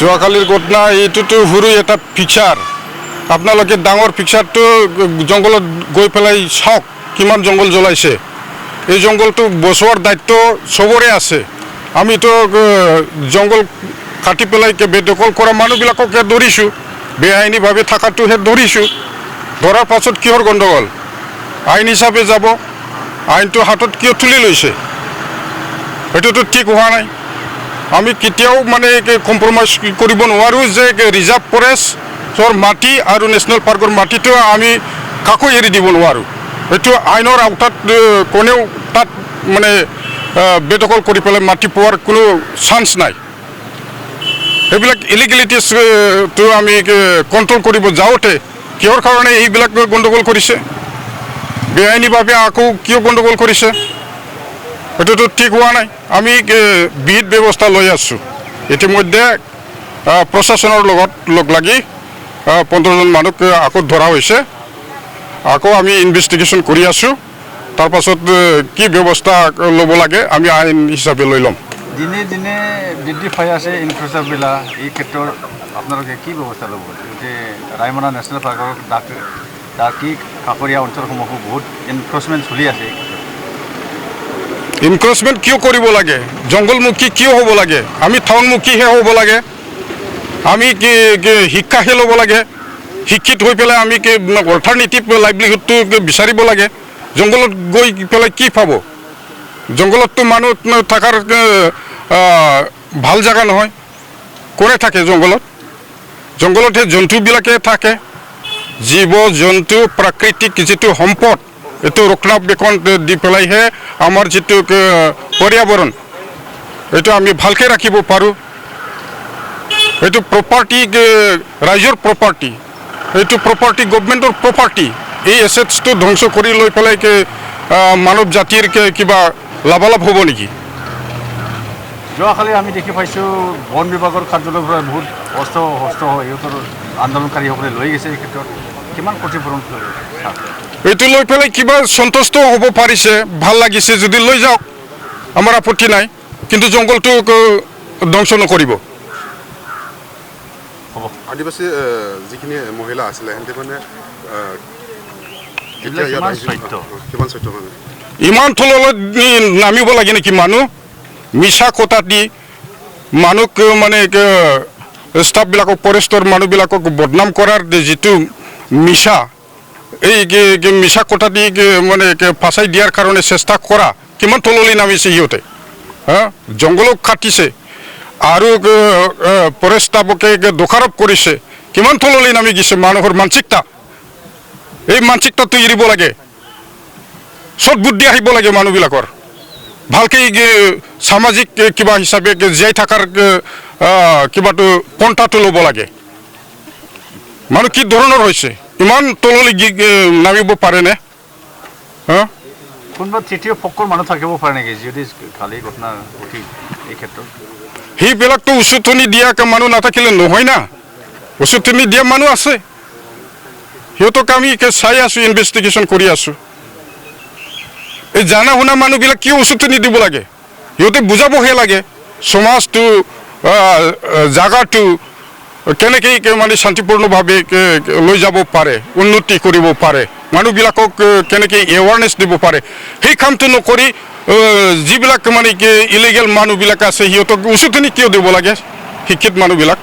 যোৱাকালিৰ ঘটনা এইটোতো সৰু এটা পিকচাৰ আপোনালোকে ডাঙৰ পিকচাৰটো জংঘলত গৈ পেলাই চাওক কিমান জংঘল জ্বলাইছে এই জংঘলটো বচোৱাৰ দায়িত্ব সবৰে আছে আমিতো জংঘল কাটি পেলাই বেদখল কৰা মানুহবিলাককে ধৰিছোঁ বেআইনীভাৱে থকাটোহে ধৰিছোঁ ধৰাৰ পাছত কিহৰ গণ্ডগোল আইন হিচাপে যাব আইনটো হাতত কিয় তুলি লৈছে এইটোতো ঠিক হোৱা নাই আমি কেতিয়াও মানে কম্প্ৰমাইজ কৰিব নোৱাৰোঁ যে ৰিজাৰ্ভ ফৰেষ্টৰ মাটি আৰু নেশ্যনেল পাৰ্কৰ মাটিটো আমি কাকো এৰি দিব নোৱাৰোঁ এইটো আইনৰ আওতাত কোনেও তাত মানে বেদখল কৰি পেলাই মাটি পোৱাৰ কোনো চান্স নাই এইবিলাক ইলিগেলিটিজটো আমি কণ্ট্ৰল কৰিব যাওঁতে কিহৰ কাৰণে এইবিলাক গণ্ডগোল কৰিছে বেআইনীভাৱে আকৌ কিয় গণ্ডগোল কৰিছে এইটোতো ঠিক হোৱা নাই আমি বিহিত ব্যৱস্থা লৈ আছোঁ ইতিমধ্যে প্ৰশাসনৰ লগত লগ লাগি 15জন মানুহক আকৌ ধৰা হৈছে আকৌ আমি ইনভেষ্টিগেশ্যন কৰি আছোঁ তাৰপাছত কি ব্যৱস্থা ল'ব লাগে আমি আইন হিচাপে লৈ ল'ম দিনে দিনে বৃদ্ধি পাই আছে ইনক্ৰোচাৰবিলাক এই ক্ষেত্ৰত আপোনালোকে কি ব্যৱস্থা ল'ব যে ৰায়মনা নেশ্যনেল পাৰ্কৰ ডাকি কাষৰীয়া অঞ্চলসমূহো বহুত এনক্ৰচমেণ্ট চলি আছে ইনক্ৰচমেণ্ট কিয় কৰিব লাগে জংঘলমুখী কিয় হ'ব লাগে আমি টাউনমুখীহে হ'ব লাগে আমি শিক্ষাহে ল'ব লাগে শিক্ষিত হৈ পেলাই আমি অল্টাৰনেটিভ লাইভলিহুডটো বিচাৰিব লাগে জংঘলত গৈ পেলাই কি পাব জংঘলততো মানুহ থকাৰ ভাল জেগা নহয় কোনে থাকে জংঘলতহে জন্তুবিলাকে থাকে জীৱ জন্তু প্ৰাকৃতিক যিটো সম্পদ এইটো ৰক্ষণাবেক্ষণ দি পেলাইহে আমাৰ যিটো পৰ্যাৱৰণ এইটো আমি ভালকৈ ৰাখিব পাৰোঁ এইটো প্ৰপাৰ্টি ৰাইজৰ প্ৰপাৰ্টি এইটো প্ৰপাৰ্টি গভৰ্ণমেণ্টৰ প্ৰপাৰ্টি এই এছেটছটো ধ্বংস কৰি লৈ পেলাই মানৱ জাতিৰ কিবা লাভালাভ হ'ব নেকি যোৱাকালি আমি দেখি পাইছোঁ বন বিভাগৰ কাৰ্যালয়ৰ পৰা বহুত হস্ত সিহঁতৰ আন্দোলনকাৰীসকলে লৈ গৈছে এই ক্ষেত্ৰত কিমান ক্ষতিপূৰণ এইটো লৈ পেলাই কিবা সন্তুষ্ট হ'ব পাৰিছে ভাল লাগিছে যদি লৈ যাওক আমাৰ আপত্তি নাই কিন্তু জংঘলটো ধ্বংস নকৰিব আদিবাসী যিখিনি মহিলা আছিলে সিহঁতে মানে ইমান তললৈ নামিব লাগে নেকি মানুহ মিছা কথা দি মানুহক মানে ষ্টাফবিলাকক ফৰেষ্টৰ মানুহবিলাকক বদনাম কৰাৰ যিটো মিছা এই মিছা কথা দি মানে ফাঁচাই দিয়াৰ কাৰণে চেষ্টা কৰা কিমান তললৈ নামিছে সিহঁতে জংঘলক কাটিছে আৰু ফৰেষ্ট ষ্টাফকে দোষাৰোপ কৰিছে কিমান তললৈ নামি গৈছে মানুহৰ মানসিকতা এই মানসিকতাটো এৰিব লাগে সৎ বুদ্ধি আহিব লাগে মানুহবিলাকৰ ভালকৈ সামাজিক কিবা হিচাপে জীয়াই থকাৰ কিবাটো পন্থাটো ল'ব লাগে মানুহ কি ধৰণৰ হৈছে ইমান তললৈ নামিব পাৰেনে কোনোবা তৃতীয় পক্ষৰ মানুহ থাকিব পাৰে নেকি যদি খালী ঘটনা ঘটি এই ক্ষেত্ৰত সেইবিলাকতো উচতনি দিয়া মানুহ নাথাকিলে নহয় না উচতনি দিয়া মানুহ আছে সিহঁতক আমি চাই আছোঁ ইনভেষ্টিগেশ্যন কৰি আছোঁ এই জানা শুনা মানুহবিলাক কিয় উচতনি দিব লাগে সিহঁতে বুজাবহে লাগে সমাজটো জাগাটো কেনেকৈ মানে শান্তিপূৰ্ণভাৱে লৈ যাব পাৰে উন্নতি কৰিব পাৰে মানুহবিলাকক কেনেকৈ এৱাৰনেছ দিব পাৰে সেই কামটো নকৰি যিবিলাক মানে ইলিগেল মানুহবিলাক আছে সিহঁতক উচতনি কিয় দিব লাগে শিক্ষিত মানুহবিলাক